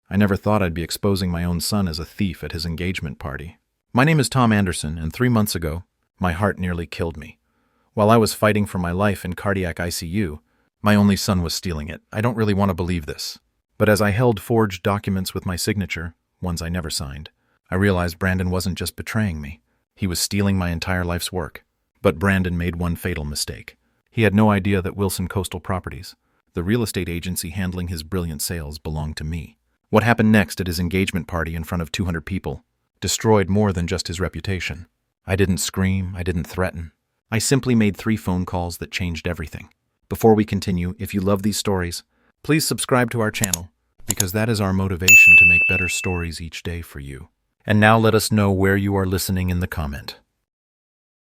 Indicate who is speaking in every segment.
Speaker 1: I never thought I'd be exposing my own son as a thief at his engagement party. My name is Tom Anderson, and 3 months ago, my heart nearly killed me. While I was fighting for my life in cardiac ICU, my only son was stealing it. I don't really want to believe this. But as I held forged documents with my signature, ones I never signed, I realized Brandon wasn't just betraying me. He was stealing my entire life's work. But Brandon made one fatal mistake. He had no idea that Wilson Coastal Properties, the real estate agency handling his brilliant sales, belonged to me. What happened next at his engagement party in front of 200 people destroyed more than just his reputation. I didn't scream, I didn't threaten. I simply made 3 phone calls that changed everything. Before we continue, if you love these stories, please subscribe to our channel, because that is our motivation to make better stories each day for you. And now let us know where you are listening in the comment.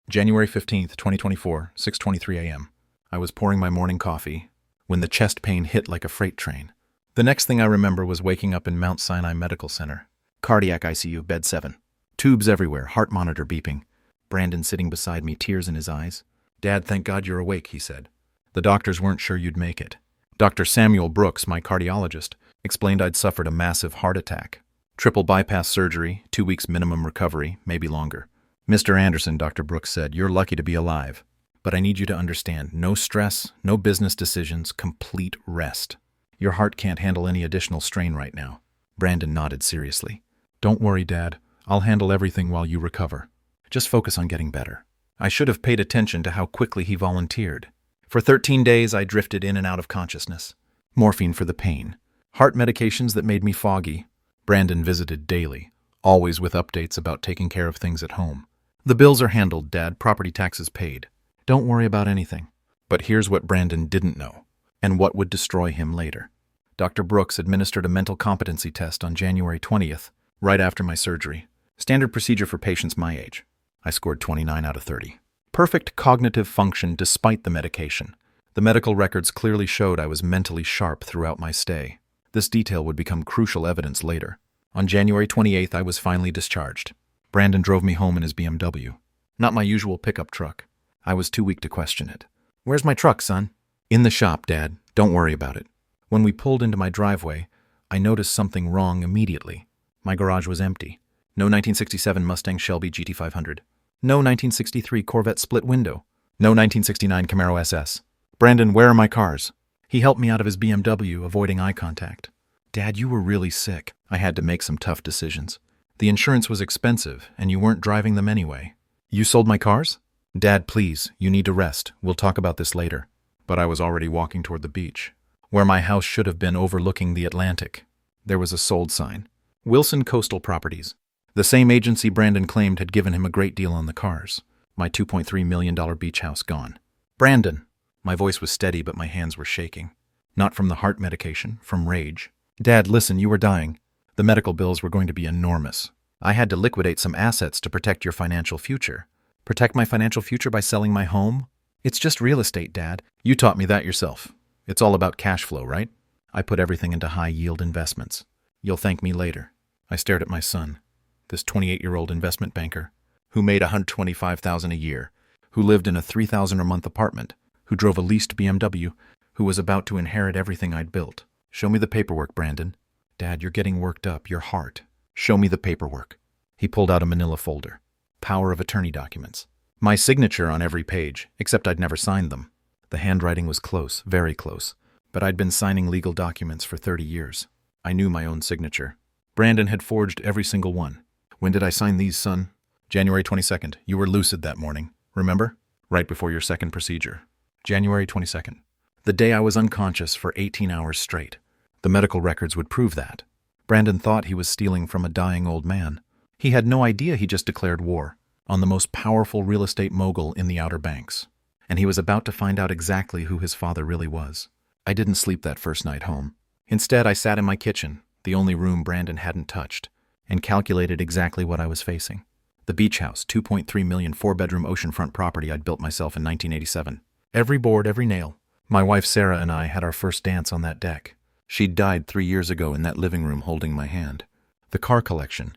Speaker 1: January 15th, 2024, 6:23 a.m. I was pouring my morning coffee when the chest pain hit like a freight train. The next thing I remember was waking up in Mount Sinai Medical Center. Cardiac ICU, bed 7. Tubes everywhere, heart monitor beeping. Brandon sitting beside me, tears in his eyes. "Dad, thank God you're awake," he said. "The doctors weren't sure you'd make it." Dr. Samuel Brooks, my cardiologist, explained I'd suffered a massive heart attack. Triple bypass surgery, 2 weeks minimum recovery, maybe longer. "Mr. Anderson," Dr. Brooks said, "you're lucky to be alive. But I need you to understand, no stress, no business decisions, complete rest. Your heart can't handle any additional strain right now." Brandon nodded seriously. "Don't worry, Dad. I'll handle everything while you recover. Just focus on getting better." I should have paid attention to how quickly he volunteered. For 13 days, I drifted in and out of consciousness. Morphine for the pain. Heart medications that made me foggy. Brandon visited daily, always with updates about taking care of things at home. "The bills are handled, Dad. Property taxes paid. Don't worry about anything." But here's what Brandon didn't know, and what would destroy him later. Dr. Brooks administered a mental competency test on January 20th, right after my surgery. Standard procedure for patients my age. I scored 29 out of 30. Perfect cognitive function despite the medication. The medical records clearly showed I was mentally sharp throughout my stay. This detail would become crucial evidence later. On January 28th, I was finally discharged. Brandon drove me home in his BMW. Not my usual pickup truck. I was too weak to question it. "Where's my truck, son?" "In the shop, Dad. Don't worry about it." When we pulled into my driveway, I noticed something wrong immediately. My garage was empty. No 1967 Mustang Shelby GT500. No 1963 Corvette split window. No 1969 Camaro SS. "Brandon, where are my cars?" He helped me out of his BMW, avoiding eye contact. "Dad, you were really sick." I had to make some tough decisions. The insurance was expensive, and you weren't driving them anyway. "You sold my cars?" "Dad, please, you need to rest. We'll talk about this later." But I was already walking toward the beach, where my house should have been overlooking the Atlantic. There was a sold sign. Wilson Coastal Properties. The same agency Brandon claimed had given him a great deal on the cars. My $2.3 million beach house gone. "Brandon." My voice was steady, but my hands were shaking. Not from the heart medication, from rage. "Dad, listen, you were dying. The medical bills were going to be enormous. I had to liquidate some assets to protect your financial future." "Protect my financial future by selling my home?" "It's just real estate, Dad. You taught me that yourself. It's all about cash flow, right?" "I put everything into high-yield investments. You'll thank me later." I stared at my son, this 28-year-old investment banker, who made $125,000 a year, who lived in a $3,000 a month apartment, who drove a leased BMW, who was about to inherit everything I'd built. "Show me the paperwork, Brandon." "Dad, you're getting worked up. Your heart." "Show me the paperwork." He pulled out a manila folder. Power of attorney documents. My signature on every page, except I'd never signed them. The handwriting was close, very close, but I'd been signing legal documents for 30 years. I knew my own signature. Brandon had forged every single one. "When did I sign these, son?" "January 22nd. You were lucid that morning. Remember? Right before your second procedure." January 22nd. The day I was unconscious for 18 hours straight. The medical records would prove that. Brandon thought he was stealing from a dying old man. He had no idea he just declared war on the most powerful real estate mogul in the Outer Banks. And he was about to find out exactly who his father really was. I didn't sleep that first night home. Instead, I sat in my kitchen, the only room Brandon hadn't touched, and calculated exactly what I was facing. The beach house, $2.3 million, 4-bedroom oceanfront property I'd built myself in 1987. Every board, every nail. My wife Sarah and I had our first dance on that deck. She'd died 3 years ago in that living room holding my hand. The car collection,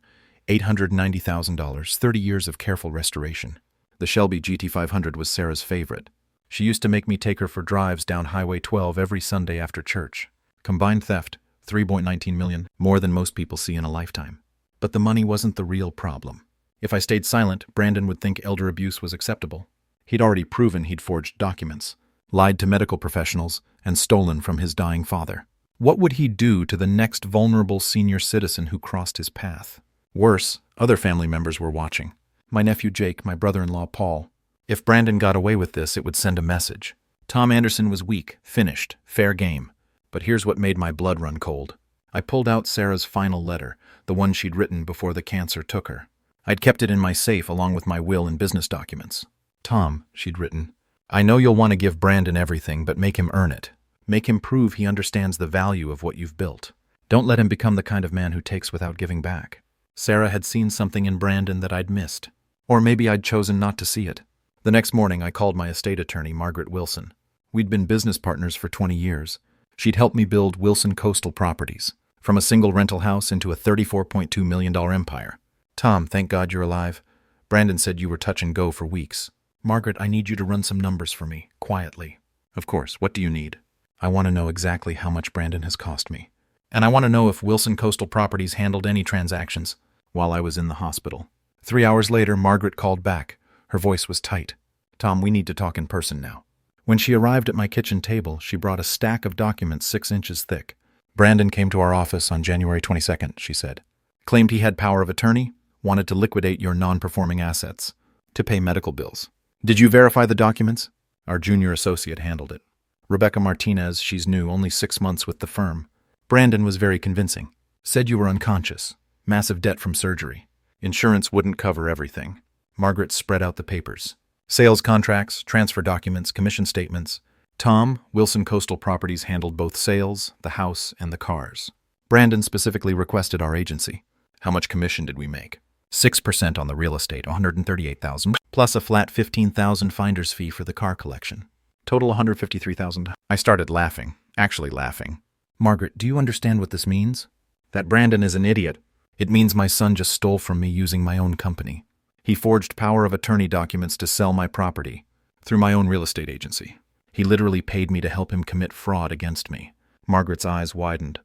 Speaker 1: $890,000, 30 years of careful restoration. The Shelby GT500 was Sarah's favorite. She used to make me take her for drives down Highway 12 every Sunday after church. Combined theft, 3.19 million, more than most people see in a lifetime. But the money wasn't the real problem. If I stayed silent, Brandon would think elder abuse was acceptable. He'd already proven he'd forged documents, lied to medical professionals, and stolen from his dying father. What would he do to the next vulnerable senior citizen who crossed his path? Worse, other family members were watching. My nephew Jake, my brother-in-law Paul. If Brandon got away with this, it would send a message. Tom Anderson was weak, finished, fair game. But here's what made my blood run cold. I pulled out Sarah's final letter, the one she'd written before the cancer took her. I'd kept it in my safe along with my will and business documents. Tom, she'd written, I know you'll want to give Brandon everything, but make him earn it. Make him prove he understands the value of what you've built. Don't let him become the kind of man who takes without giving back. Sarah had seen something in Brandon that I'd missed. Or maybe I'd chosen not to see it. The next morning, I called my estate attorney, Margaret Wilson. We'd been business partners for 20 years. She'd helped me build Wilson Coastal Properties, from a single rental house into a $34.2 million empire. Tom, thank God you're alive. Brandon said you were touch and go for weeks. Margaret, I need you to run some numbers for me, quietly. Of course, what do you need? I want to know exactly how much Brandon has cost me. And I want to know if Wilson Coastal Properties handled any transactions while I was in the hospital. 3 hours later, Margaret called back. Her voice was tight. Tom, we need to talk in person now. When she arrived at my kitchen table, she brought a stack of documents 6 inches thick. Brandon came to our office on January 22nd, she said. Claimed he had power of attorney, wanted to liquidate your non-performing assets, to pay medical bills. Did you verify the documents? Our junior associate handled it. Rebecca Martinez, she's new, only 6 months with the firm. Brandon was very convincing. Said you were unconscious. Massive debt from surgery. Insurance wouldn't cover everything. Margaret spread out the papers. Sales contracts, transfer documents, commission statements. Tom, Wilson Coastal Properties handled both sales, the house, and the cars. Brandon specifically requested our agency. How much commission did we make? 6% on the real estate, $138,000, plus a flat $15,000 finder's fee for the car collection. Total $153,000. I started laughing, actually laughing. Margaret, do you understand what this means? That Brandon is an idiot. It means my son just stole from me using my own company. He forged power of attorney documents to sell my property through my own real estate agency. He literally paid me to help him commit fraud against me. Margaret's eyes widened.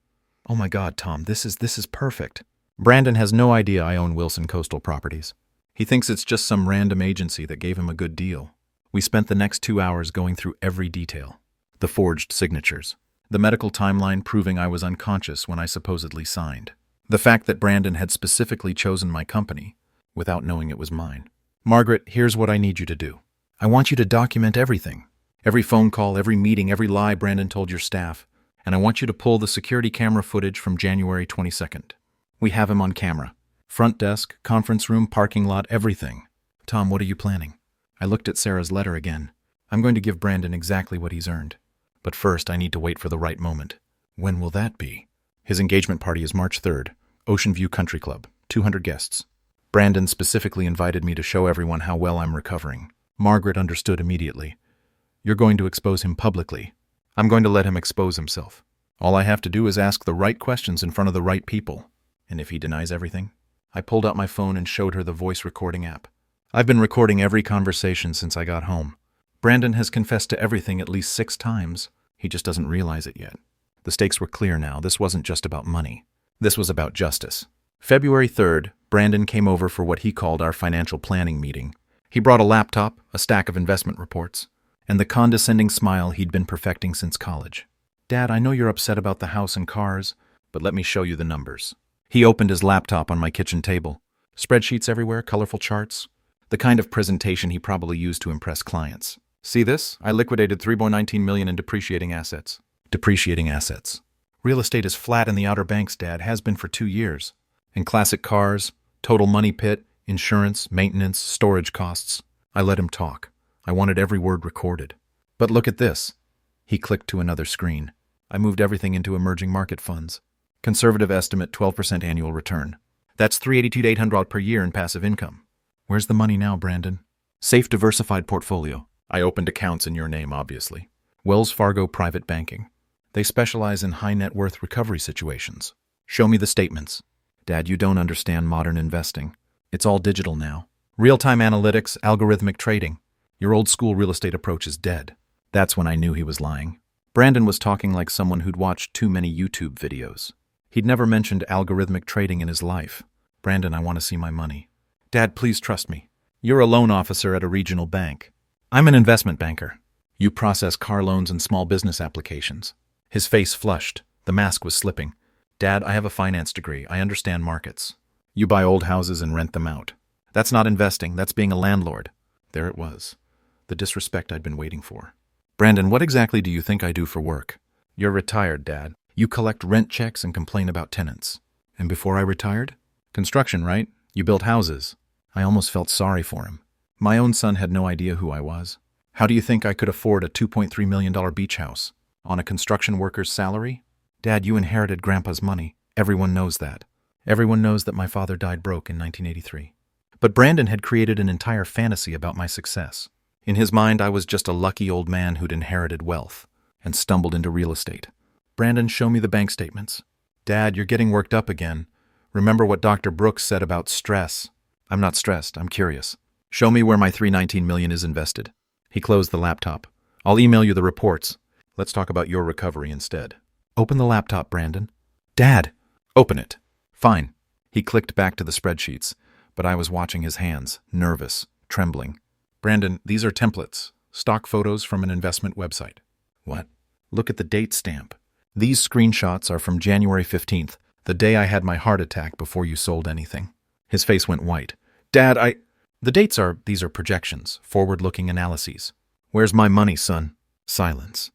Speaker 1: Oh my God, Tom, this is perfect. Brandon has no idea I own Wilson Coastal Properties. He thinks it's just some random agency that gave him a good deal. We spent the next 2 hours going through every detail. The forged signatures. The medical timeline proving I was unconscious when I supposedly signed. The fact that Brandon had specifically chosen my company without knowing it was mine. Margaret, here's what I need you to do. I want you to document everything. Every phone call, every meeting, every lie Brandon told your staff. And I want you to pull the security camera footage from January 22nd. We have him on camera. Front desk, conference room, parking lot, everything. Tom, what are you planning? I looked at Sarah's letter again. I'm going to give Brandon exactly what he's earned. But first, I need to wait for the right moment. When will that be? His engagement party is March 3rd, Ocean View Country Club, 200 guests. Brandon specifically invited me to show everyone how well I'm recovering. Margaret understood immediately. You're going to expose him publicly. I'm going to let him expose himself. All I have to do is ask the right questions in front of the right people. And if he denies everything? I pulled out my phone and showed her the voice recording app. I've been recording every conversation since I got home. Brandon has confessed to everything at least 6 times. He just doesn't realize it yet. The stakes were clear now. This wasn't just about money. This was about justice. February 3rd, Brandon came over for what he called our financial planning meeting. He brought a laptop, a stack of investment reports, and the condescending smile he'd been perfecting since college. Dad, I know you're upset about the house and cars, but let me show you the numbers. He opened his laptop on my kitchen table. Spreadsheets everywhere, colorful charts. The kind of presentation he probably used to impress clients. See this? I liquidated $3.19 million in depreciating assets. Depreciating assets. Real estate is flat in the Outer Banks, Dad, has been for 2 years. And classic cars, total money pit, insurance, maintenance, storage costs. I let him talk. I wanted every word recorded. But look at this. He clicked to another screen. I moved everything into emerging market funds. Conservative estimate, 12% annual return. That's $382 to $800 per year in passive income. Where's the money now, Brandon? Safe diversified portfolio. I opened accounts in your name, obviously. Wells Fargo Private Banking. They specialize in high net worth recovery situations. Show me the statements. Dad, you don't understand modern investing. It's all digital now. Real-time analytics, algorithmic trading. Your old school real estate approach is dead. That's when I knew he was lying. Brandon was talking like someone who'd watched too many YouTube videos. He'd never mentioned algorithmic trading in his life. Brandon, I want to see my money. Dad, please trust me. You're a loan officer at a regional bank. I'm an investment banker. You process car loans and small business applications. His face flushed. The mask was slipping. Dad, I have a finance degree. I understand markets. You buy old houses and rent them out. That's not investing. That's being a landlord. There it was. The disrespect I'd been waiting for. Brandon, what exactly do you think I do for work? You're retired, Dad. You collect rent checks and complain about tenants. And before I retired? Construction, right? You built houses. I almost felt sorry for him. My own son had no idea who I was. How do you think I could afford a $2.3 million beach house? On a construction worker's salary? Dad, you inherited Grandpa's money. Everyone knows that. Everyone knows that my father died broke in 1983. But Brandon had created an entire fantasy about my success. In his mind, I was just a lucky old man who'd inherited wealth and stumbled into real estate. Brandon, show me the bank statements. Dad, you're getting worked up again. Remember what Dr. Brooks said about stress. I'm not stressed. I'm curious. Show me where my $319 million is invested. He closed the laptop. I'll email you the reports. Let's talk about your recovery instead. Open the laptop, Brandon. Dad! Open it. Fine. He clicked back to the spreadsheets, but I was watching his hands, nervous, trembling. Brandon, these are templates, stock photos from an investment website. What? Look at the date stamp. These screenshots are from January 15th, the day I had my heart attack before you sold anything. His face went white. Dad, these are projections, forward-looking analyses. Where's my money, son? Silence.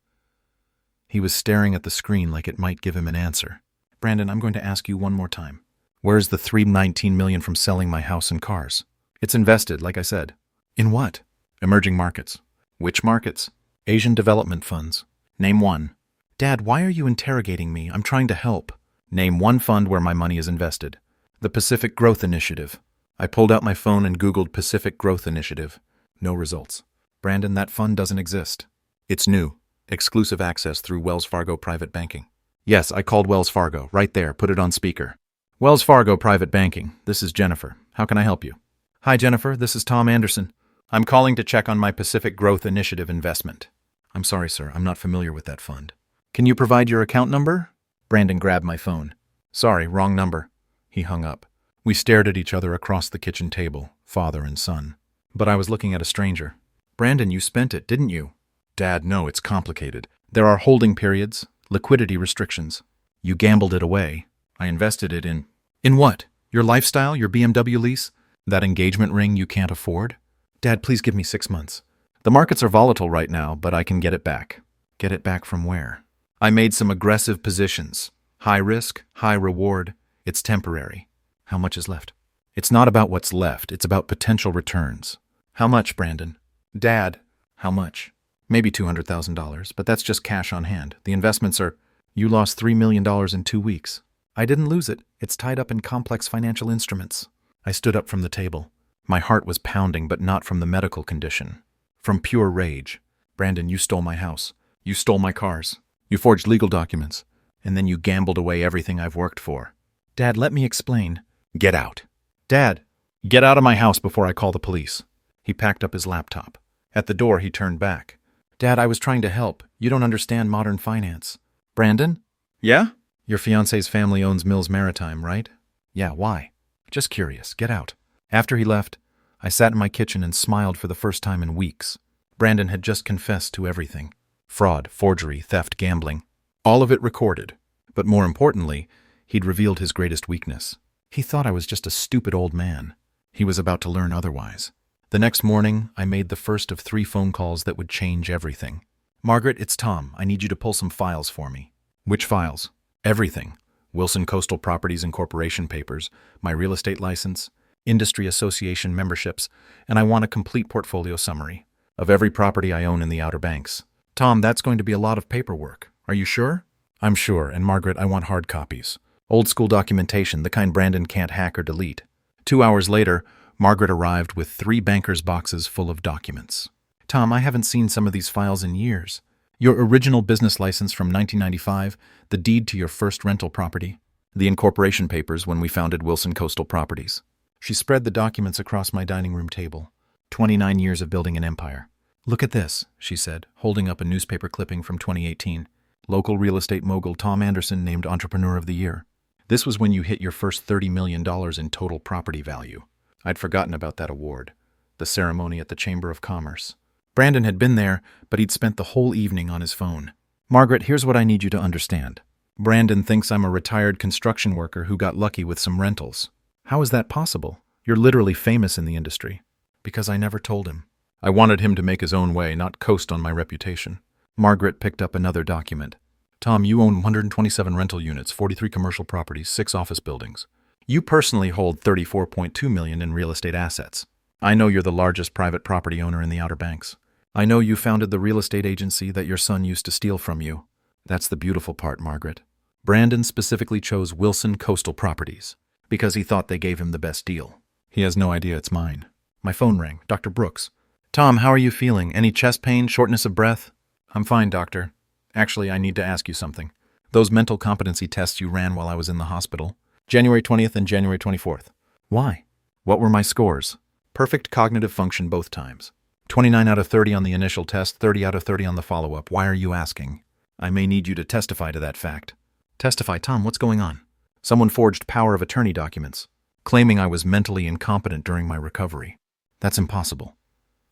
Speaker 1: He was staring at the screen like it might give him an answer. Brandon, I'm going to ask you one more time. Where's the $319 million from selling my house and cars? It's invested, like I said. In what? Emerging markets. Which markets? Asian development funds. Name one. Dad, why are you interrogating me? I'm trying to help. Name one fund where my money is invested. The Pacific Growth Initiative. I pulled out my phone and Googled Pacific Growth Initiative. No results. Brandon, that fund doesn't exist. It's new. Exclusive access through Wells Fargo Private Banking. Yes, I called Wells Fargo. Right there. Put it on speaker. Wells Fargo Private Banking. This is Jennifer. How can I help you? Hi, Jennifer. This is Tom Anderson. I'm calling to check on my Pacific Growth Initiative investment. I'm sorry, sir. I'm not familiar with that fund. Can you provide your account number? Brandon grabbed my phone. Sorry, wrong number. He hung up. We stared at each other across the kitchen table, father and son. But I was looking at a stranger. Brandon, you spent it, didn't you? Dad, no, it's complicated. There are holding periods, liquidity restrictions. You gambled it away. I invested it in... In what? Your lifestyle? Your BMW lease? That engagement ring you can't afford? Dad, please give me 6 months. The markets are volatile right now, but I can get it back. Get it back from where? I made some aggressive positions. High risk, high reward. It's temporary. How much is left? It's not about what's left. It's about potential returns. How much, Brandon? Dad, how much? Maybe $200,000, but that's just cash on hand. The investments are... You lost $3 million in 2 weeks. I didn't lose it. It's tied up in complex financial instruments. I stood up from the table. My heart was pounding, but not from the medical condition. From pure rage. Brandon, you stole my house. You stole my cars. You forged legal documents. And then you gambled away everything I've worked for. Dad, let me explain. Get out. Dad, get out of my house before I call the police. He packed up his laptop. At the door, he turned back. Dad, I was trying to help. You don't understand modern finance. Brandon? Yeah? Your fiancé's family owns Mills Maritime, right? Yeah, why? Just curious. Get out. After he left, I sat in my kitchen and smiled for the first time in weeks. Brandon had just confessed to everything. Fraud, forgery, theft, gambling. All of it recorded. But more importantly, he'd revealed his greatest weakness. He thought I was just a stupid old man. He was about to learn otherwise. The next morning, I made the first of 3 phone calls that would change everything. Margaret, it's Tom. I need you to pull some files for me. Which files? Everything. Wilson Coastal Properties Incorporation papers, my real estate license, industry association memberships, and I want a complete portfolio summary of every property I own in the Outer Banks. Tom, that's going to be a lot of paperwork. Are you sure? I'm sure, and Margaret, I want hard copies. Old school documentation, the kind Brandon can't hack or delete. 2 hours later, Margaret arrived with 3 banker's boxes full of documents. Tom, I haven't seen some of these files in years. Your original business license from 1995, the deed to your first rental property, the incorporation papers when we founded Wilson Coastal Properties. She spread the documents across my dining room table. 29 years of building an empire. Look at this, she said, holding up a newspaper clipping from 2018. Local real estate mogul Tom Anderson named Entrepreneur of the Year. This was when you hit your first $30 million in total property value. I'd forgotten about that award. The ceremony at the Chamber of Commerce. Brandon had been there, but he'd spent the whole evening on his phone. Margaret, here's what I need you to understand. Brandon thinks I'm a retired construction worker who got lucky with some rentals. How is that possible? You're literally famous in the industry. Because I never told him. I wanted him to make his own way, not coast on my reputation. Margaret picked up another document. Tom, you own 127 rental units, 43 commercial properties, 6 office buildings. You personally hold $34.2 million in real estate assets. I know you're the largest private property owner in the Outer Banks. I know you founded the real estate agency that your son used to steal from you. That's the beautiful part, Margaret. Brandon specifically chose Wilson Coastal Properties because he thought they gave him the best deal. He has no idea it's mine. My phone rang. Dr. Brooks. Tom, how are you feeling? Any chest pain, shortness of breath? I'm fine, doctor. Actually, I need to ask you something. Those mental competency tests you ran while I was in the hospital, January 20th and January 24th. Why? What were my scores? Perfect cognitive function both times. 29 out of 30 on the initial test, 30 out of 30 on the follow-up. Why are you asking? I may need you to testify to that fact. Testify, Tom, what's going on? Someone forged power of attorney documents, claiming I was mentally incompetent during my recovery. That's impossible.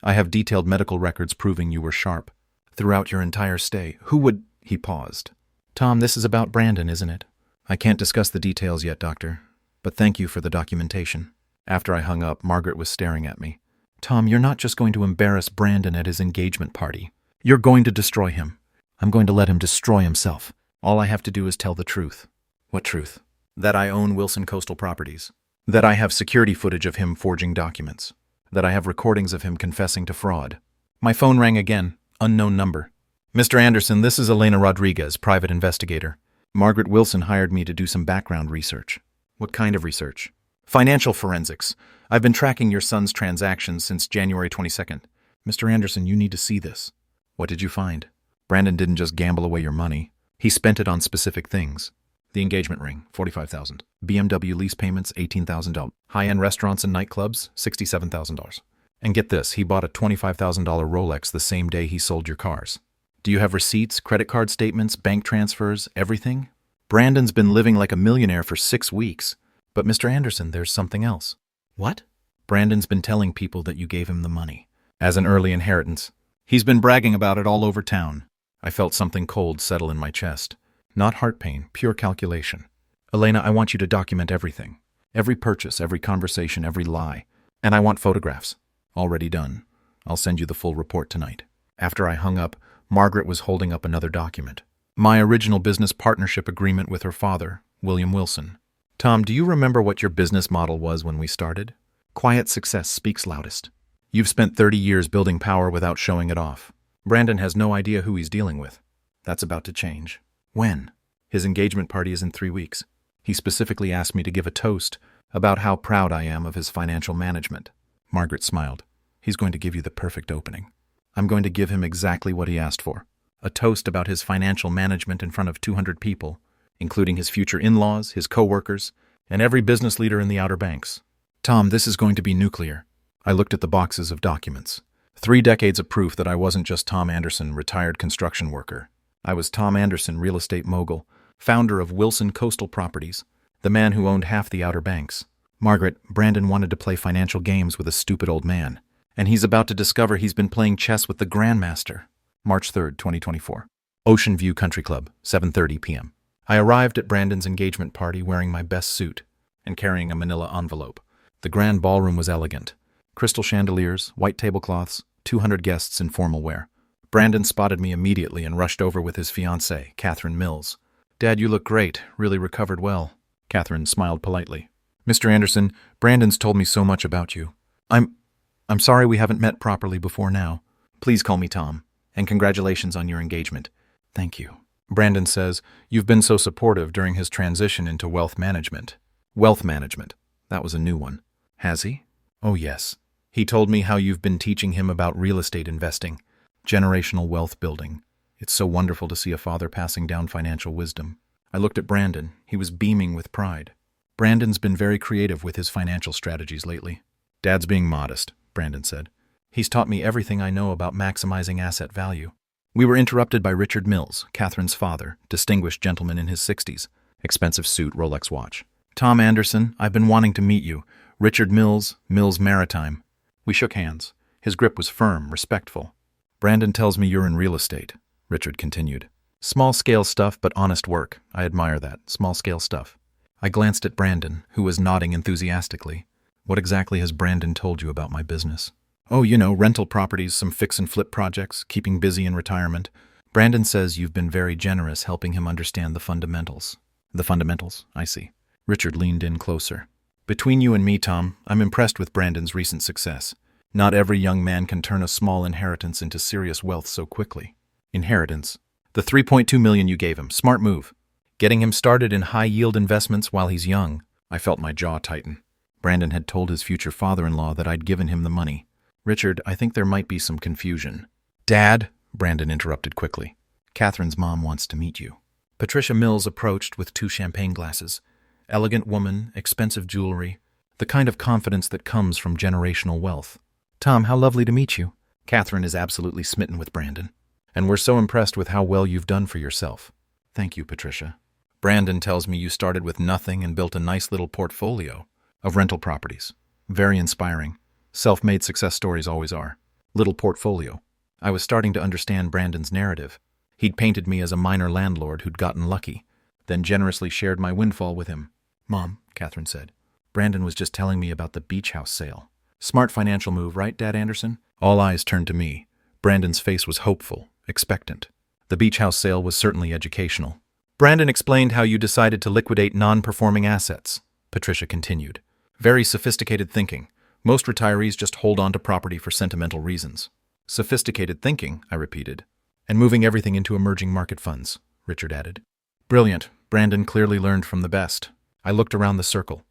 Speaker 1: I have detailed medical records proving you were sharp throughout your entire stay. Who would... He paused. Tom, this is about Brandon, isn't it? I can't discuss the details yet, doctor, but thank you for the documentation. After I hung up, Margaret was staring at me. Tom, you're not just going to embarrass Brandon at his engagement party. You're going to destroy him. I'm going to let him destroy himself. All I have to do is tell the truth. What truth? That I own Wilson Coastal Properties. That I have security footage of him forging documents. That I have recordings of him confessing to fraud. My phone rang again. Unknown number. Mr. Anderson, this is Elena Rodriguez, private investigator. Margaret Wilson hired me to do some background research. What kind of research? Financial forensics. I've been tracking your son's transactions since January 22nd. Mr. Anderson, you need to see this. What did you find? Brandon didn't just gamble away your money. He spent it on specific things. The engagement ring, $45,000. BMW lease payments, $18,000. High-end restaurants and nightclubs, $67,000. And get this, he bought a $25,000 Rolex the same day he sold your cars. Do you have receipts, credit card statements, bank transfers, everything? Brandon's been living like a millionaire for 6 weeks. But Mr. Anderson, there's something else. What? Brandon's been telling people that you gave him the money. As an early inheritance. He's been bragging about it all over town. I felt something cold settle in my chest. Not heart pain, pure calculation. Elena, I want you to document everything. Every purchase, every conversation, every lie. And I want photographs. Already done. I'll send you the full report tonight. After I hung up, Margaret was holding up another document. My original business partnership agreement with her father, William Wilson. Tom, do you remember what your business model was when we started? Quiet success speaks loudest. You've spent 30 years building power without showing it off. Brandon has no idea who he's dealing with. That's about to change. When? His engagement party is in 3 weeks. He specifically asked me to give a toast about how proud I am of his financial management. Margaret smiled. He's going to give you the perfect opening. I'm going to give him exactly what he asked for. A toast about his financial management in front of 200 people, including his future in-laws, his co-workers, and every business leader in the Outer Banks. Tom, this is going to be nuclear. I looked at the boxes of documents. 3 decades of proof that I wasn't just Tom Anderson, retired construction worker. I was Tom Anderson, real estate mogul, founder of Wilson Coastal Properties, the man who owned half the Outer Banks. Margaret, Brandon wanted to play financial games with a stupid old man, and he's about to discover he's been playing chess with the Grandmaster. March 3rd, 2024. Ocean View Country Club, 7:30 p.m. I arrived at Brandon's engagement party wearing my best suit and carrying a manila envelope. The grand ballroom was elegant. Crystal chandeliers, white tablecloths, 200 guests in formal wear. Brandon spotted me immediately and rushed over with his fiancée, Catherine Mills. Dad, you look great. Really recovered well. Catherine smiled politely. Mr. Anderson, Brandon's told me so much about you. I'm sorry we haven't met properly before now. Please call me Tom. And congratulations on your engagement. Thank you. Brandon says, you've been so supportive during his transition into wealth management. Wealth management. That was a new one. Has he? Oh, yes. He told me how you've been teaching him about real estate investing, generational wealth building. It's so wonderful to see a father passing down financial wisdom. I looked at Brandon. He was beaming with pride. Brandon's been very creative with his financial strategies lately. Dad's being modest, Brandon said. He's taught me everything I know about maximizing asset value. We were interrupted by Richard Mills, Catherine's father, distinguished gentleman in his 60s, expensive suit, Rolex watch. Tom Anderson, I've been wanting to meet you. Richard Mills, Mills Maritime. We shook hands. His grip was firm, respectful. Brandon tells me you're in real estate, Richard continued. Small-scale stuff, but honest work. I admire that. Small-scale stuff. I glanced at Brandon, who was nodding enthusiastically. What exactly has Brandon told you about my business? Oh, rental properties, some fix-and-flip projects, keeping busy in retirement. Brandon says you've been very generous helping him understand the fundamentals. The fundamentals? I see. Richard leaned in closer. Between you and me, Tom, I'm impressed with Brandon's recent success. Not every young man can turn a small inheritance into serious wealth so quickly. Inheritance? The $3.2 million you gave him. Smart move. Getting him started in high-yield investments while he's young. I felt my jaw tighten. Brandon had told his future father-in-law that I'd given him the money. Richard, I think there might be some confusion. Dad, Brandon interrupted quickly. Catherine's mom wants to meet you. Patricia Mills approached with 2 champagne glasses. Elegant woman, expensive jewelry, the kind of confidence that comes from generational wealth. Tom, how lovely to meet you. Catherine is absolutely smitten with Brandon. And we're so impressed with how well you've done for yourself. Thank you, Patricia. Brandon tells me you started with nothing and built a nice little portfolio of rental properties. Very inspiring. Self-made success stories always are. Little portfolio. I was starting to understand Brandon's narrative. He'd painted me as a minor landlord who'd gotten lucky, then generously shared my windfall with him. Mom, Catherine said, Brandon was just telling me about the beach house sale. Smart financial move, right, Dad Anderson? All eyes turned to me. Brandon's face was hopeful, expectant. The beach house sale was certainly educational. Brandon explained how you decided to liquidate non-performing assets, Patricia continued. Very sophisticated thinking. Most retirees just hold on to property for sentimental reasons. Sophisticated thinking, I repeated. And moving everything into emerging market funds, Richard added. Brilliant. Brandon clearly learned from the best. I looked around the circle.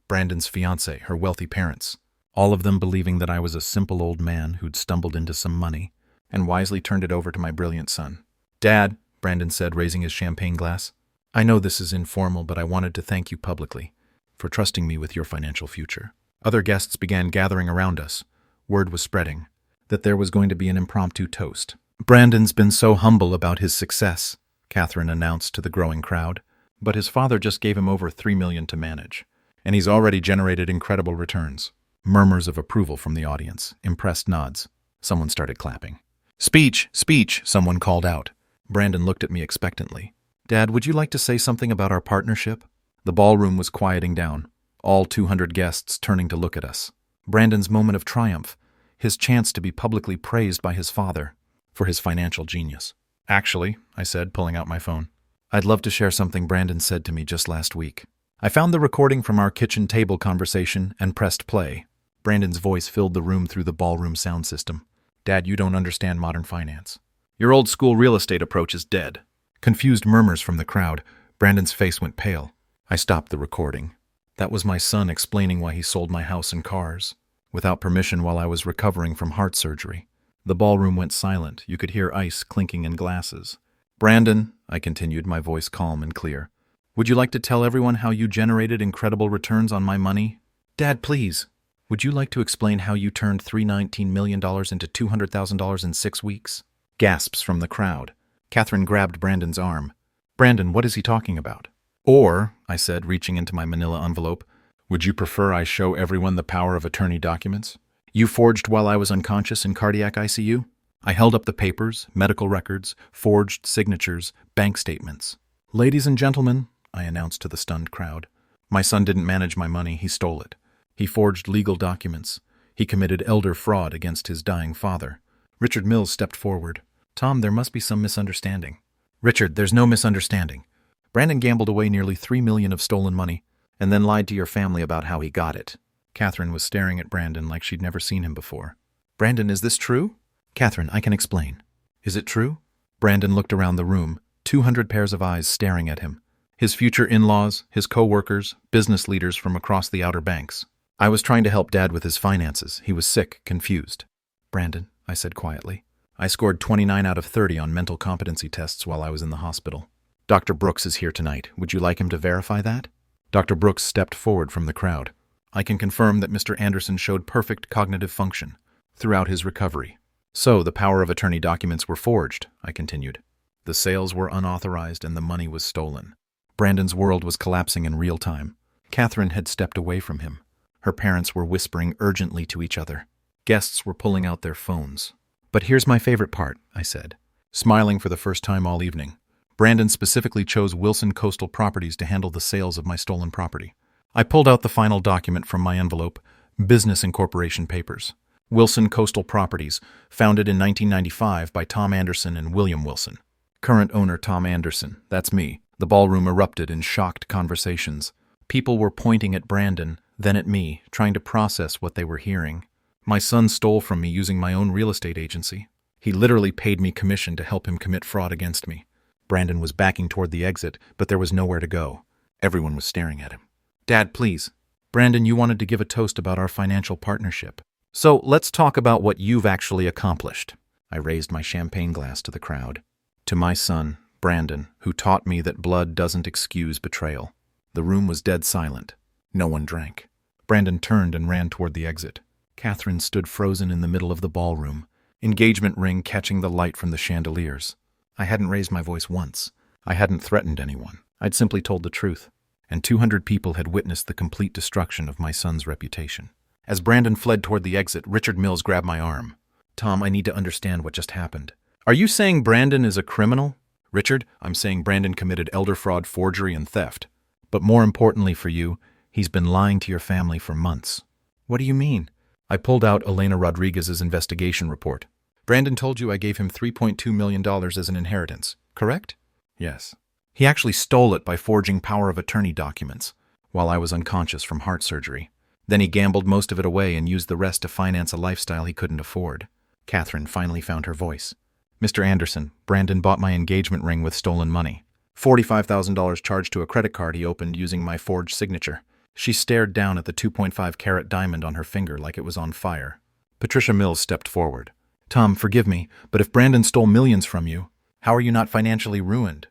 Speaker 1: Brandon's fiancée, her wealthy parents, all of them believing that I was a simple old man who'd stumbled into some money and wisely turned it over to my brilliant son. Dad, Brandon said, raising his champagne glass, I know this is informal, but I wanted to thank you publicly for trusting me with your financial future. Other guests began gathering around us. Word was spreading that there was going to be an impromptu toast. Brandon's been so humble about his success, Catherine announced to the growing crowd, but his father just gave him over $3 million to manage, and he's already generated incredible returns. Murmurs of approval from the audience, impressed nods. Someone started clapping. Speech, speech, someone called out. Brandon looked at me expectantly. Dad, would you like to say something about our partnership? The ballroom was quieting down, all 200 guests turning to look at us. Brandon's moment of triumph, his chance to be publicly praised by his father for his financial genius. Actually, I said, pulling out my phone, I'd love to share something Brandon said to me just last week. I found the recording from our kitchen table conversation and pressed play. Brandon's voice filled the room through the ballroom sound system. Dad, you don't understand modern finance. Your old-school real estate approach is dead. Confused murmurs from the crowd. Brandon's face went pale. I stopped the recording. That was my son explaining why he sold my house and cars, without permission while I was recovering from heart surgery. The ballroom went silent. You could hear ice clinking in glasses. Brandon, I continued, my voice calm and clear, would you like to tell everyone how you generated incredible returns on my money? Dad, please. Would you like to explain how you turned $319 million into $200,000 in 6 weeks? Gasps from the crowd. Catherine grabbed Brandon's arm. Brandon, what is he talking about? Or, I said, reaching into my manila envelope, would you prefer I show everyone the power of attorney documents you forged while I was unconscious in cardiac ICU? I held up the papers, medical records, forged signatures, bank statements. Ladies and gentlemen, I announced to the stunned crowd, my son didn't manage my money, he stole it. He forged legal documents. He committed elder fraud against his dying father. Richard Mills stepped forward. Tom, there must be some misunderstanding. Richard, there's no misunderstanding. Brandon gambled away nearly $3 million of stolen money and then lied to your family about how he got it. Catherine was staring at Brandon like she'd never seen him before. Brandon, is this true? Catherine, I can explain. Is it true? Brandon looked around the room, 200 pairs of eyes staring at him. His future in-laws, his co-workers, business leaders from across the Outer Banks. I was trying to help Dad with his finances. He was sick, confused. Brandon, I said quietly, I scored 29 out of 30 on mental competency tests while I was in the hospital. Dr. Brooks is here tonight. Would you like him to verify that? Dr. Brooks stepped forward from the crowd. I can confirm that Mr. Anderson showed perfect cognitive function. throughout his recovery. So the power of attorney documents were forged, I continued. The sales were unauthorized and the money was stolen. Brandon's world was collapsing in real time. Catherine had stepped away from him. Her parents were whispering urgently to each other. Guests were pulling out their phones. But here's my favorite part, I said, smiling for the first time all evening. Brandon specifically chose Wilson Coastal Properties to handle the sales of my stolen property. I pulled out the final document from my envelope, business incorporation papers. Wilson Coastal Properties, founded in 1995 by Tom Anderson and William Wilson. Current owner Tom Anderson, that's me. The ballroom erupted in shocked conversations. People were pointing at Brandon, then at me, trying to process what they were hearing. My son stole from me using my own real estate agency. He literally paid me commission to help him commit fraud against me. Brandon was backing toward the exit, but there was nowhere to go. Everyone was staring at him. Dad, please. Brandon, you wanted to give a toast about our financial partnership. So let's talk about what you've actually accomplished. I raised my champagne glass to the crowd. To my son, Brandon, who taught me that blood doesn't excuse betrayal. The room was dead silent. No one drank. Brandon turned and ran toward the exit. Catherine stood frozen in the middle of the ballroom, engagement ring catching the light from the chandeliers. I hadn't raised my voice once. I hadn't threatened anyone. I'd simply told the truth. And 200 people had witnessed the complete destruction of my son's reputation. As Brandon fled toward the exit, Richard Mills grabbed my arm. Tom, I need to understand what just happened. Are you saying Brandon is a criminal? Richard, I'm saying Brandon committed elder fraud, forgery, and theft. But more importantly for you, he's been lying to your family for months. What do you mean? I pulled out Elena Rodriguez's investigation report. Brandon told you I gave him $3.2 million as an inheritance, correct? Yes. He actually stole it by forging power of attorney documents while I was unconscious from heart surgery. Then he gambled most of it away and used the rest to finance a lifestyle he couldn't afford. Catherine finally found her voice. Mr. Anderson, Brandon bought my engagement ring with stolen money. $45,000 charged to a credit card he opened using my forged signature. She stared down at the 2.5-carat diamond on her finger like it was on fire. Patricia Mills stepped forward. Tom, forgive me, but if Brandon stole millions from you, how are you not financially ruined?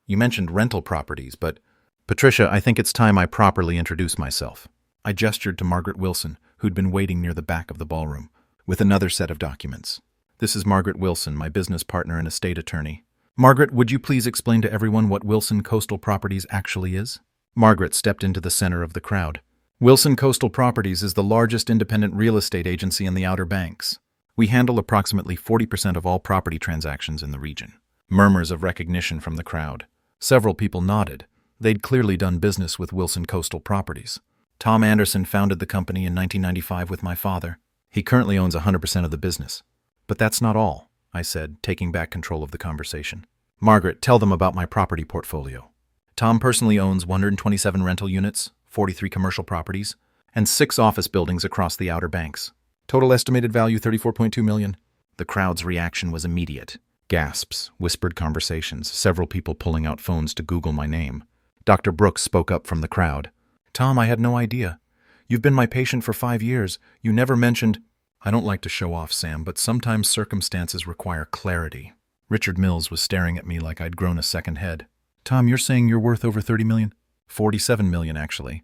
Speaker 1: You mentioned rental properties, but... Patricia, I think it's time I properly introduce myself. I gestured to Margaret Wilson, who'd been waiting near the back of the ballroom, with another set of documents. This is Margaret Wilson, my business partner and estate attorney. Margaret, would you please explain to everyone what Wilson Coastal Properties actually is? Margaret stepped into the center of the crowd. Wilson Coastal Properties is the largest independent real estate agency in the Outer Banks. We handle approximately 40% of all property transactions in the region. Murmurs of recognition from the crowd. Several people nodded. They'd clearly done business with Wilson Coastal Properties. Tom Anderson founded the company in 1995 with my father. He currently owns 100% of the business. But that's not all, I said, taking back control of the conversation. Margaret, tell them about my property portfolio. Tom personally owns 127 rental units, 43 commercial properties, and 6 office buildings across the Outer Banks. Total estimated value $34.2 million. The crowd's reaction was immediate. Gasps, whispered conversations, several people pulling out phones to Google my name. Dr. Brooks spoke up from the crowd. Tom, I had no idea. You've been my patient for 5 years. You never mentioned... I don't like to show off, Sam, but sometimes circumstances require clarity. Richard Mills was staring at me like I'd grown a second head. Tom, you're saying you're worth over $30 million? $47 million, actually.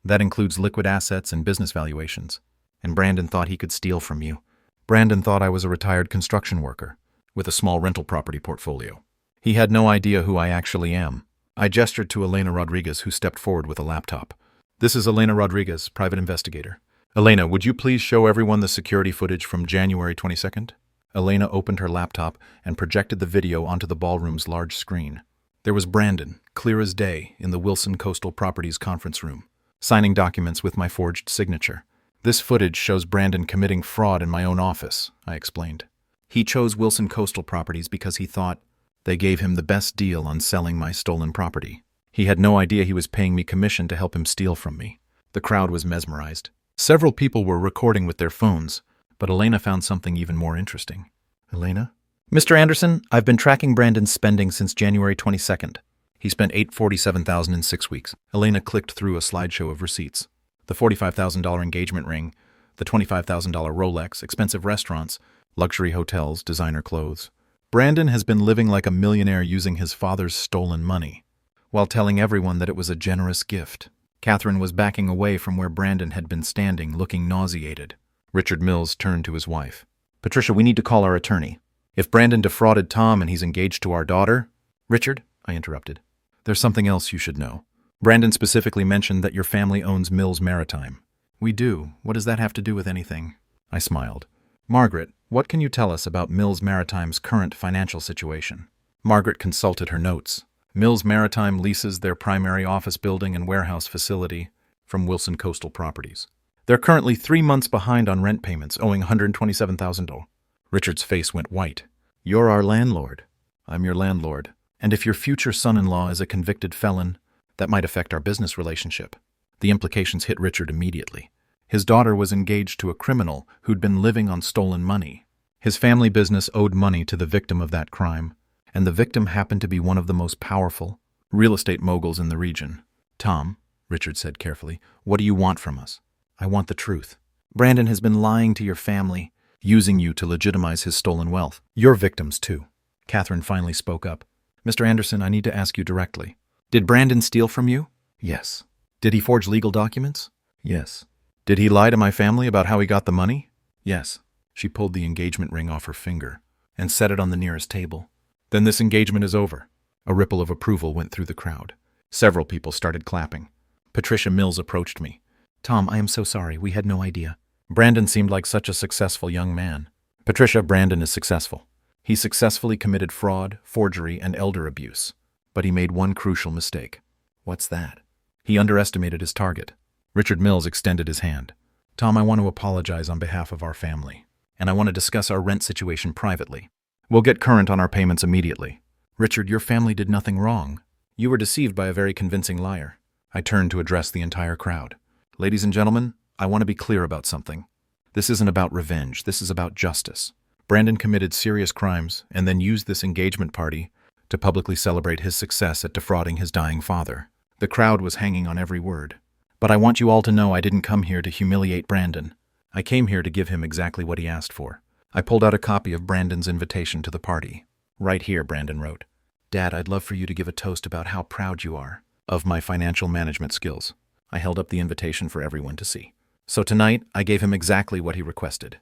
Speaker 1: That includes liquid assets and business valuations. And Brandon thought he could steal from you. Brandon thought I was a retired construction worker with a small rental property portfolio. He had no idea who I actually am. I gestured to Elena Rodriguez, who stepped forward with a laptop. This is Elena Rodriguez, private investigator. Elena, would you please show everyone the security footage from January 22nd? Elena opened her laptop and projected the video onto the ballroom's large screen. There was Brandon, clear as day, in the Wilson Coastal Properties conference room, signing documents with my forged signature. This footage shows Brandon committing fraud in my own office, I explained. He chose Wilson Coastal Properties because he thought they gave him the best deal on selling my stolen property. He had no idea he was paying me commission to help him steal from me. The crowd was mesmerized. Several people were recording with their phones, but Elena found something even more interesting. Elena? Mr. Anderson, I've been tracking Brandon's spending since January 22nd. He spent $847,000 in 6 weeks. Elena clicked through a slideshow of receipts. The $45,000 engagement ring, the $25,000 Rolex, expensive restaurants, luxury hotels, designer clothes. Brandon has been living like a millionaire using his father's stolen money, while telling everyone that it was a generous gift. Catherine was backing away from where Brandon had been standing, looking nauseated. Richard Mills turned to his wife. Patricia, we need to call our attorney. If Brandon defrauded Tom and he's engaged to our daughter— Richard, I interrupted. There's something else you should know. Brandon specifically mentioned that your family owns Mills Maritime. We do. What does that have to do with anything? I smiled. Margaret, what can you tell us about Mills Maritime's current financial situation? Margaret consulted her notes. Mills Maritime leases their primary office building and warehouse facility from Wilson Coastal Properties. They're currently 3 months behind on rent payments, owing $127,000. Richard's face went white. You're our landlord. I'm your landlord. And if your future son-in-law is a convicted felon, that might affect our business relationship. The implications hit Richard immediately. His daughter was engaged to a criminal who'd been living on stolen money. His family business owed money to the victim of that crime, and the victim happened to be one of the most powerful real estate moguls in the region. Tom, Richard said carefully, what do you want from us? I want the truth. Brandon has been lying to your family, using you to legitimize his stolen wealth. You're victims, too. Catherine finally spoke up. Mr. Anderson, I need to ask you directly. Did Brandon steal from you? Yes. Did he forge legal documents? Yes. Did he lie to my family about how he got the money? Yes. She pulled the engagement ring off her finger and set it on the nearest table. Then this engagement is over. A ripple of approval went through the crowd. Several people started clapping. Patricia Mills approached me. Tom, I am so sorry. We had no idea. Brandon seemed like such a successful young man. Patricia, Brandon is successful. He successfully committed fraud, forgery, and elder abuse. But he made one crucial mistake. What's that? He underestimated his target. Richard Mills extended his hand. Tom, I want to apologize on behalf of our family, and I want to discuss our rent situation privately. We'll get current on our payments immediately. Richard, your family did nothing wrong. You were deceived by a very convincing liar. I turned to address the entire crowd. Ladies and gentlemen, I want to be clear about something. This isn't about revenge. This is about justice. Brandon committed serious crimes and then used this engagement party to publicly celebrate his success at defrauding his dying father. The crowd was hanging on every word. But I want you all to know I didn't come here to humiliate Brandon. I came here to give him exactly what he asked for. I pulled out a copy of Brandon's invitation to the party. Right here, Brandon wrote. Dad, I'd love for you to give a toast about how proud you are of my financial management skills. I held up the invitation for everyone to see. So tonight, I gave him exactly what he requested.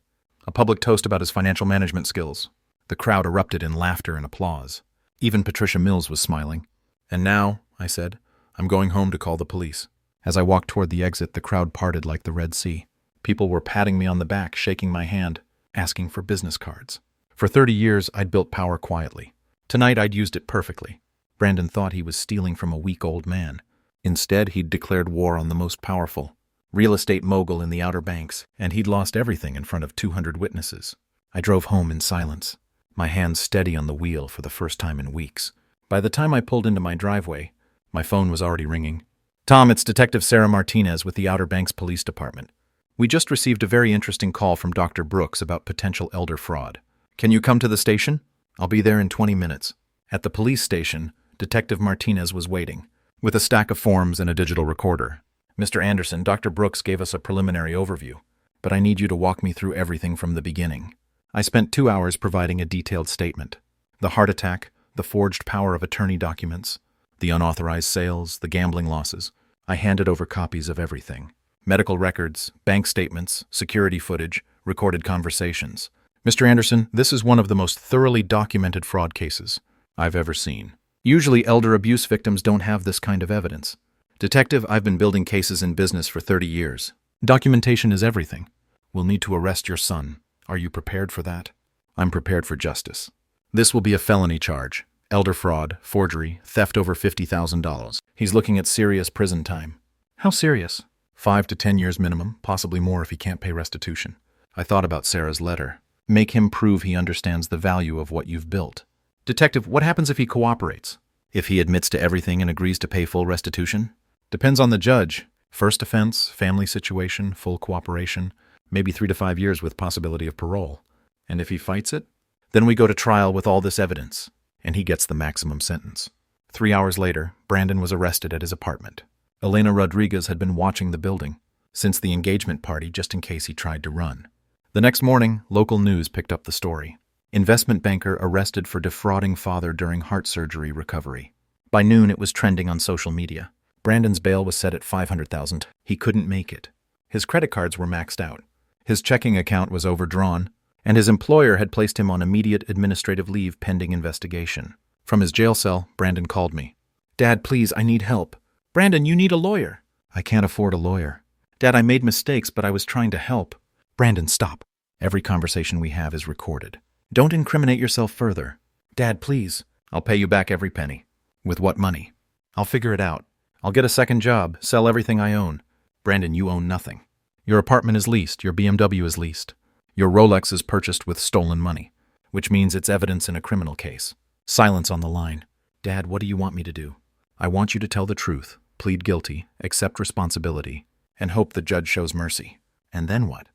Speaker 1: A public toast about his financial management skills. The crowd erupted in laughter and applause. Even Patricia Mills was smiling. And now, I said, I'm going home to call the police. As I walked toward the exit, the crowd parted like the Red Sea. People were patting me on the back, shaking my hand, asking for business cards. For 30 years, I'd built power quietly. Tonight, I'd used it perfectly. Brandon thought he was stealing from a weak old man. Instead, he'd declared war on the most powerful real estate mogul in the Outer Banks, and he'd lost everything in front of 200 witnesses. I drove home in silence, my hands steady on the wheel for the first time in weeks. By the time I pulled into my driveway, my phone was already ringing. Tom, it's Detective Sarah Martinez with the Outer Banks Police Department. We just received a very interesting call from Dr. Brooks about potential elder fraud. Can you come to the station? I'll be there in 20 minutes. At the police station, Detective Martinez was waiting, with a stack of forms and a digital recorder. Mr. Anderson, Dr. Brooks gave us a preliminary overview, but I need you to walk me through everything from the beginning. I spent 2 hours providing a detailed statement. The heart attack, the forged power of attorney documents, the unauthorized sales, the gambling losses. I handed over copies of everything. Medical records, bank statements, security footage, recorded conversations. Mr. Anderson, this is one of the most thoroughly documented fraud cases I've ever seen. Usually elder abuse victims don't have this kind of evidence. Detective, I've been building cases in business for 30 years. Documentation is everything. We'll need to arrest your son. Are you prepared for that? I'm prepared for justice. This will be a felony charge. Elder fraud, forgery, theft over $50,000. He's looking at serious prison time. How serious? 5 to 10 years minimum, possibly more if he can't pay restitution. I thought about Sarah's letter. Make him prove he understands the value of what you've built. Detective, what happens if he cooperates? If he admits to everything and agrees to pay full restitution? Depends on the judge. First offense, family situation, full cooperation, maybe 3 to 5 years with possibility of parole. And if he fights it? Then we go to trial with all this evidence, and he gets the maximum sentence. 3 hours later, Brandon was arrested at his apartment. Elena Rodriguez had been watching the building since the engagement party just in case he tried to run. The next morning, local news picked up the story. Investment banker arrested for defrauding father during heart surgery recovery. By noon, it was trending on social media. Brandon's bail was set at $500,000. He couldn't make it. His credit cards were maxed out. His checking account was overdrawn, and his employer had placed him on immediate administrative leave pending investigation. From his jail cell, Brandon called me. "Dad, please, I need help." "Brandon, you need a lawyer." "I can't afford a lawyer." "Dad, I made mistakes, but I was trying to help." "Brandon, stop. Every conversation we have is recorded. Don't incriminate yourself further." "Dad, please." "I'll pay you back every penny." "With what money?" "I'll figure it out. I'll get a second job, sell everything I own." "Brandon, you own nothing. Your apartment is leased, your BMW is leased. Your Rolex is purchased with stolen money, which means it's evidence in a criminal case." Silence on the line. "Dad, what do you want me to do?" "I want you to tell the truth, plead guilty, accept responsibility, and hope the judge shows mercy." "And then what?"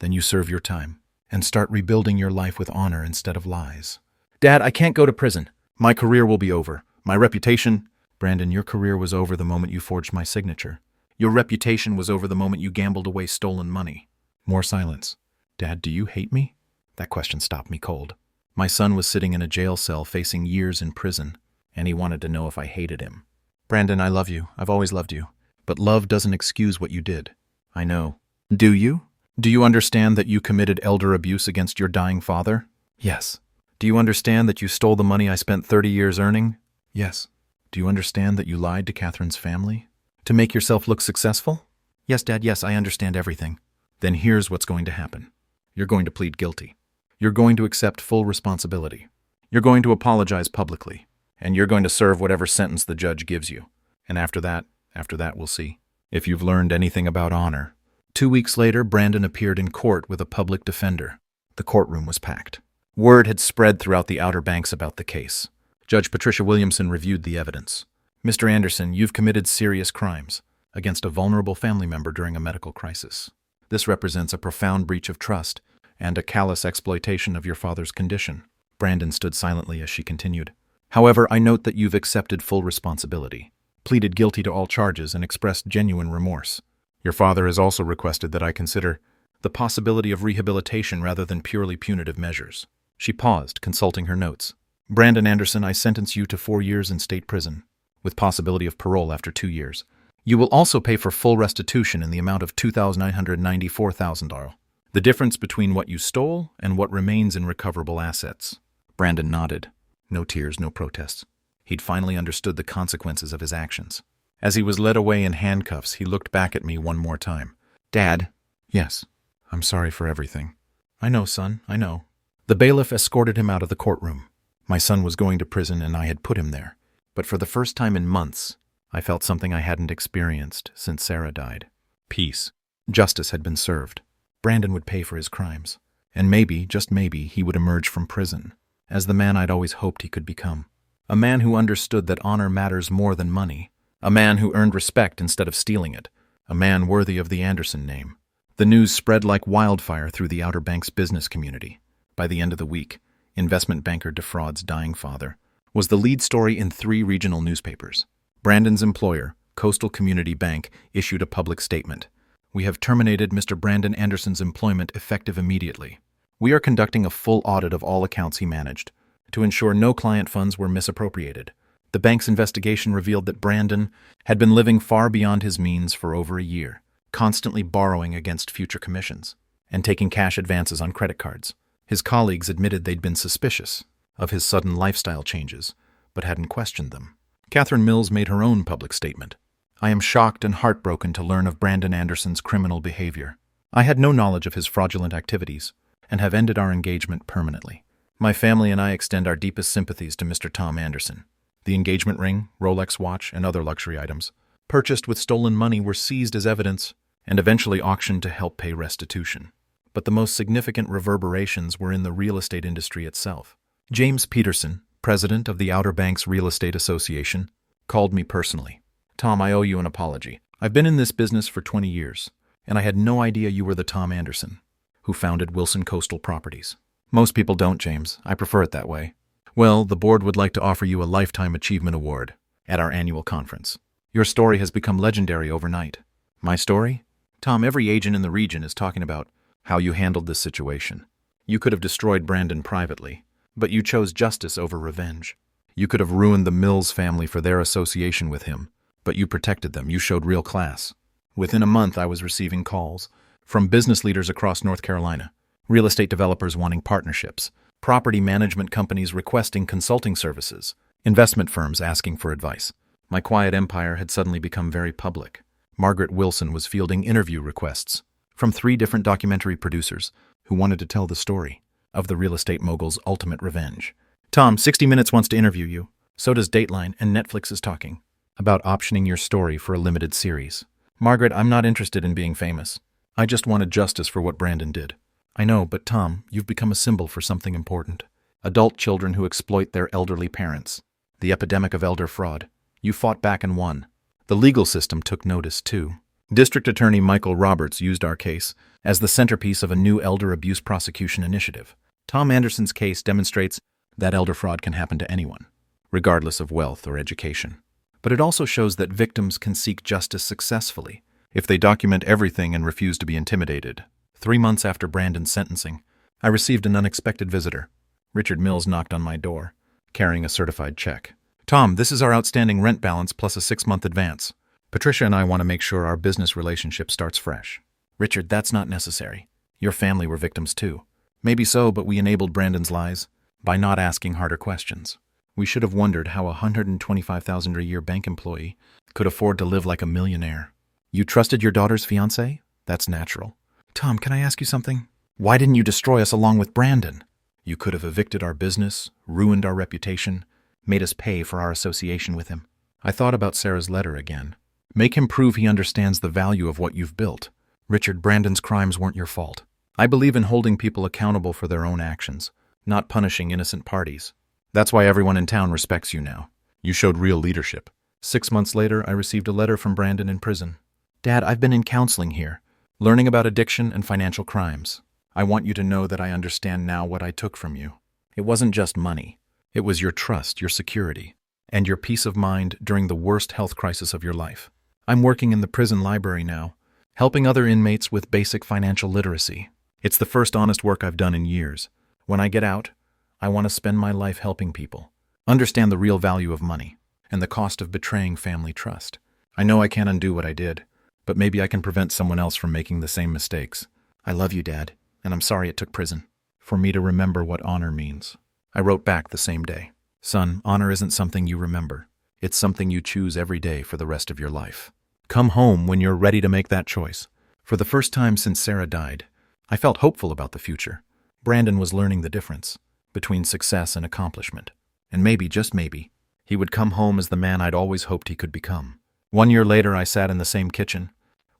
Speaker 1: "Then you serve your time and start rebuilding your life with honor instead of lies." "Dad, I can't go to prison. My career will be over. My reputation—" "Brandon, your career was over the moment you forged my signature. Your reputation was over the moment you gambled away stolen money." More silence. "Dad, do you hate me?" That question stopped me cold. My son was sitting in a jail cell facing years in prison, and he wanted to know if I hated him. "Brandon, I love you. I've always loved you. But love doesn't excuse what you did." "I know." "Do you? Do you understand that you committed elder abuse against your dying father?" "Yes." "Do you understand that you stole the money I spent 30 years earning?" "Yes." "Do you understand that you lied to Catherine's family? To make yourself look successful?" "Yes, Dad, yes, I understand everything." "Then here's what's going to happen. You're going to plead guilty. You're going to accept full responsibility. You're going to apologize publicly. And you're going to serve whatever sentence the judge gives you. And after that, we'll see if you've learned anything about honor." 2 weeks later, Brandon appeared in court with a public defender. The courtroom was packed. Word had spread throughout the Outer Banks about the case. Judge Patricia Williamson reviewed the evidence. "Mr. Anderson, you've committed serious crimes against a vulnerable family member during a medical crisis. This represents a profound breach of trust and a callous exploitation of your father's condition." Brandon stood silently as she continued. "However, I note that you've accepted full responsibility, pleaded guilty to all charges, and expressed genuine remorse. Your father has also requested that I consider the possibility of rehabilitation rather than purely punitive measures." She paused, consulting her notes. "Brandon Anderson, I sentence you to 4 years in state prison, with possibility of parole after 2 years. You will also pay for full restitution in the amount of $2,994,000. The difference between what you stole and what remains in recoverable assets." Brandon nodded. No tears, no protests. He'd finally understood the consequences of his actions. As he was led away in handcuffs, he looked back at me one more time. "Dad." "Yes, I'm sorry for everything." "I know, son, I know." The bailiff escorted him out of the courtroom. My son was going to prison, and I had put him there. But for the first time in months, I felt something I hadn't experienced since Sarah died. Peace. Justice had been served. Brandon would pay for his crimes. And maybe, just maybe, he would emerge from prison as the man I'd always hoped he could become. A man who understood that honor matters more than money. A man who earned respect instead of stealing it. A man worthy of the Anderson name. The news spread like wildfire through the Outer Banks business community. By the end of the week, investment banker defrauds dying father was the lead story in 3 regional newspapers. Brandon's employer, Coastal Community Bank, issued a public statement. "We have terminated Mr. Brandon Anderson's employment effective immediately. We are conducting a full audit of all accounts he managed to ensure no client funds were misappropriated. The bank's investigation revealed that Brandon had been living far beyond his means for over a year, constantly borrowing against future commissions and taking cash advances on credit cards. His colleagues admitted they'd been suspicious of his sudden lifestyle changes, but hadn't questioned them." Catherine Mills made her own public statement. "I am shocked and heartbroken to learn of Brandon Anderson's criminal behavior. I had no knowledge of his fraudulent activities and have ended our engagement permanently. My family and I extend our deepest sympathies to Mr. Tom Anderson. The engagement ring, Rolex watch, and other luxury items purchased with stolen money were seized as evidence and eventually auctioned to help pay restitution. But the most significant reverberations were in the real estate industry itself. James Peterson, president of the Outer Banks Real Estate Association, called me personally. "Tom, I owe you an apology. I've been in this business for 20 years, and I had no idea you were the Tom Anderson who founded Wilson Coastal Properties. Most people don't, James. I prefer it that way. Well, the board would like to offer you a Lifetime Achievement Award at our annual conference. Your story has become legendary overnight." "My story?" "Tom, every agent in the region is talking about how you handled this situation. You could have destroyed Brandon privately, but you chose justice over revenge. You could have ruined the Mills family for their association with him, but you protected them. You showed real class. Within a month, I was receiving calls from business leaders across North Carolina, real estate developers wanting partnerships, property management companies requesting consulting services, investment firms asking for advice. My quiet empire had suddenly become very public. Margaret Wilson was fielding interview requests from 3 different documentary producers who wanted to tell the story of the real estate mogul's ultimate revenge. Tom, 60 Minutes wants to interview you. So does Dateline, and Netflix is talking about optioning your story for a limited series. Margaret, I'm not interested in being famous. I just wanted justice for what Brandon did. I know, but Tom, you've become a symbol for something important. Adult children who exploit their elderly parents. The epidemic of elder fraud. You fought back and won. The legal system took notice, too. District Attorney Michael Roberts used our case as the centerpiece of a new elder abuse prosecution initiative. Tom Anderson's case demonstrates that elder fraud can happen to anyone, regardless of wealth or education. But it also shows that victims can seek justice successfully if they document everything and refuse to be intimidated. 3 months after Brandon's sentencing, I received an unexpected visitor. Richard Mills knocked on my door, carrying a certified check. Tom, this is our outstanding rent balance plus a 6-month advance. Patricia and I want to make sure our business relationship starts fresh. Richard, that's not necessary. Your family were victims too. Maybe so, but we enabled Brandon's lies by not asking harder questions. We should have wondered how a $125,000 a year bank employee could afford to live like a millionaire. You trusted your daughter's fiancé? That's natural. Tom, can I ask you something? Why didn't you destroy us along with Brandon? You could have evicted our business, ruined our reputation, made us pay for our association with him. I thought about Sarah's letter again. Make him prove he understands the value of what you've built. Richard, Brandon's crimes weren't your fault. I believe in holding people accountable for their own actions, not punishing innocent parties. That's why everyone in town respects you now. You showed real leadership. 6 months later, I received a letter from Brandon in prison. Dad, I've been in counseling here, learning about addiction and financial crimes. I want you to know that I understand now what I took from you. It wasn't just money. It was your trust, your security, and your peace of mind during the worst health crisis of your life. I'm working in the prison library now, helping other inmates with basic financial literacy. It's the first honest work I've done in years. When I get out, I want to spend my life helping people understand the real value of money and the cost of betraying family trust. I know I can't undo what I did, but maybe I can prevent someone else from making the same mistakes. I love you, Dad, and I'm sorry it took prison for me to remember what honor means. I wrote back the same day. Son, honor isn't something you remember. It's something you choose every day for the rest of your life. Come home when you're ready to make that choice. For the first time since Sarah died, I felt hopeful about the future. Brandon was learning the difference between success and accomplishment. And maybe, just maybe, he would come home as the man I'd always hoped he could become. 1 year later, I sat in the same kitchen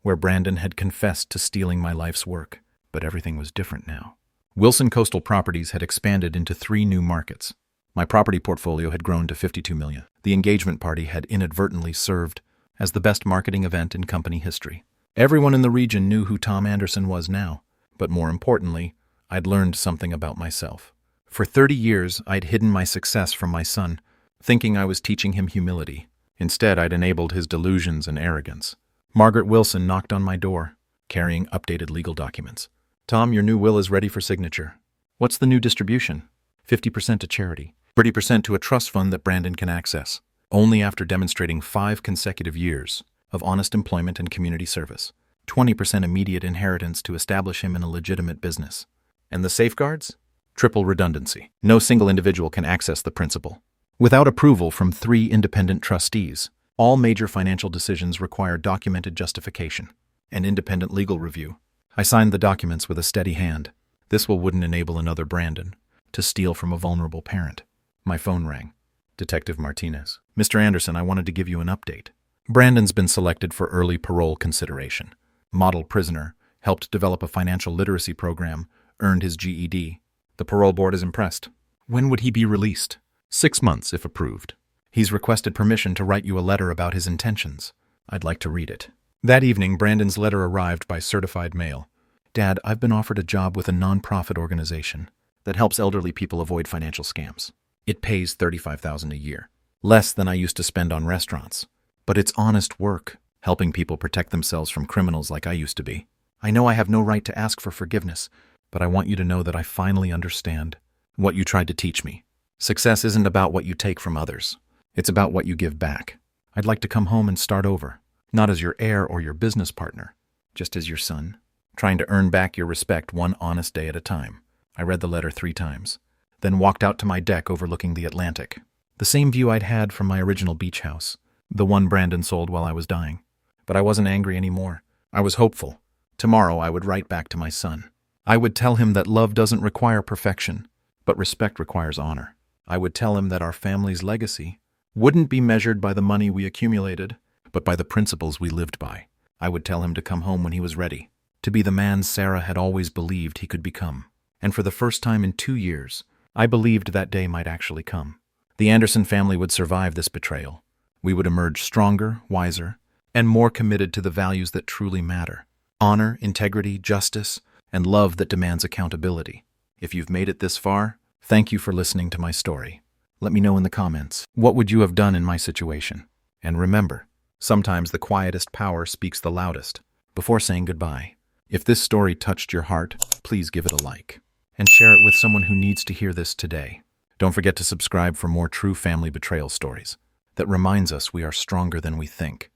Speaker 1: where Brandon had confessed to stealing my life's work. But everything was different now. Wilson Coastal Properties had expanded into 3 new markets. My property portfolio had grown to $52 million. The engagement party had inadvertently served as the best marketing event in company history. Everyone in the region knew who Tom Anderson was now. But more importantly, I'd learned something about myself. For 30 years, I'd hidden my success from my son, thinking I was teaching him humility. Instead, I'd enabled his delusions and arrogance. Margaret Wilson knocked on my door, carrying updated legal documents. Tom, your new will is ready for signature. What's the new distribution? 50% to charity, 30% to a trust fund that Brandon can access, only after demonstrating 5 consecutive years of honest employment and community service. 20% immediate inheritance to establish him in a legitimate business. And the safeguards? Triple redundancy. No single individual can access the principal. Without approval from 3 independent trustees, all major financial decisions require documented justification and independent legal review. I signed the documents with a steady hand. This wouldn't enable another Brandon to steal from a vulnerable parent. My phone rang. Detective Martinez. Mr. Anderson, I wanted to give you an update. Brandon's been selected for early parole consideration. Model prisoner, helped develop a financial literacy program, earned his GED. The parole board is impressed. When would he be released? 6 months, if approved. He's requested permission to write you a letter about his intentions. I'd like to read it. That evening, Brandon's letter arrived by certified mail. Dad, I've been offered a job with a non-profit organization that helps elderly people avoid financial scams. It pays $35,000 a year, less than I used to spend on restaurants. But it's honest work, helping people protect themselves from criminals like I used to be. I know I have no right to ask for forgiveness, but I want you to know that I finally understand what you tried to teach me. Success isn't about what you take from others. It's about what you give back. I'd like to come home and start over, not as your heir or your business partner, just as your son. trying to earn back your respect one honest day at a time. I read the letter 3 times, then walked out to my deck overlooking the Atlantic. The same view I'd had from my original beach house, the one Brandon sold while I was dying. But I wasn't angry anymore. I was hopeful. Tomorrow I would write back to my son. I would tell him that love doesn't require perfection, but respect requires honor. I would tell him that our family's legacy wouldn't be measured by the money we accumulated, but by the principles we lived by. I would tell him to come home when he was ready, to be the man Sarah had always believed he could become. And for the first time in 2 years, I believed that day might actually come. The Anderson family would survive this betrayal. We would emerge stronger, wiser, and more committed to the values that truly matter: honor, integrity, justice, and love that demands accountability. If you've made it this far, thank you for listening to my story. Let me know in the comments, what would you have done in my situation? And remember, sometimes the quietest power speaks the loudest. Before saying goodbye, if this story touched your heart, please give it a like and share it with someone who needs to hear this today. Don't forget to subscribe for more true family betrayal stories that reminds us we are stronger than we think.